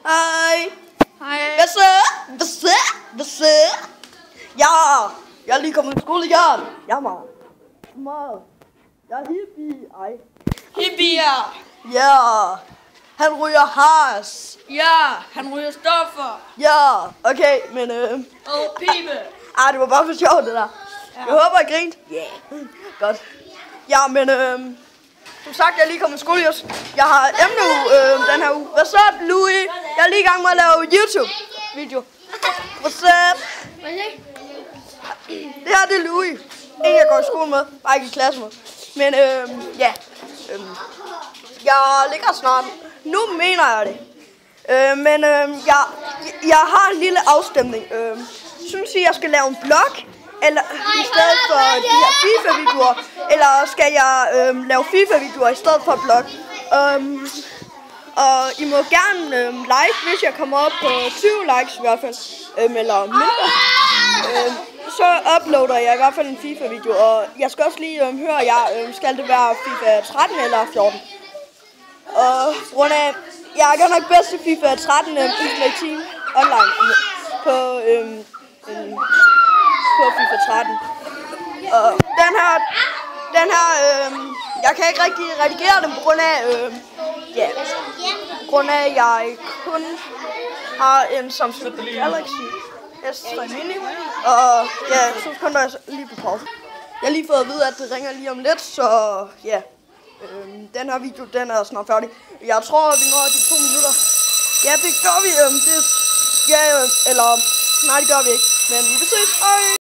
Hej. Hej. Hvad så? Ja, jeg er lige kommet i skole igen. Jeg er meget. Jeg er hippie. Ej. Hippier. Ja. Han ryger hash. Ja, han ryger stoffer. Ja, okay, men Og pibe. det var bare for sjov det der. Ja. Jeg håber, I grinte. Godt. Ja, men som sagt, jeg er lige kommet i skole. Jeg har emneuge den her uge. What's up, Louis? Jeg er lige i gang med at lave YouTube-video. What's up? Det her, det er Louis. En, jeg går i skole med. Bare ikke i klasse med. Men ja. Jeg ligger snart. Nu mener jeg det. Men jeg har en lille afstemning. Synes I, jeg skal lave en blog? Eller i stedet for de her FIFA-videoer? Eller skal jeg lave FIFA-videoer i stedet for blog? Og I må gerne like, hvis jeg kommer op på 20 likes i hvert fald. Eller mindre. Så uploader jeg i hvert fald en FIFA-video. Og jeg skal også lige høre jer. Skal det være FIFA 13 eller 14? Og på grund af, jeg er godt nok bedst til FIFA 13 Ultimate Team online på FIFA 13. Og den her, jeg kan ikke rigtig redigere den på grund af, at jeg kun har en Samsung Galaxy S3 Mini. Og ja, så kun jeg lige på pause. Jeg har lige fået at vide, at det ringer lige om lidt, så ja. Den her video, den er snart færdig. Jeg tror, vi når de 2 minutter. Ja, det gør vi. Nej, det gør vi ikke. Men vi ses. Hej.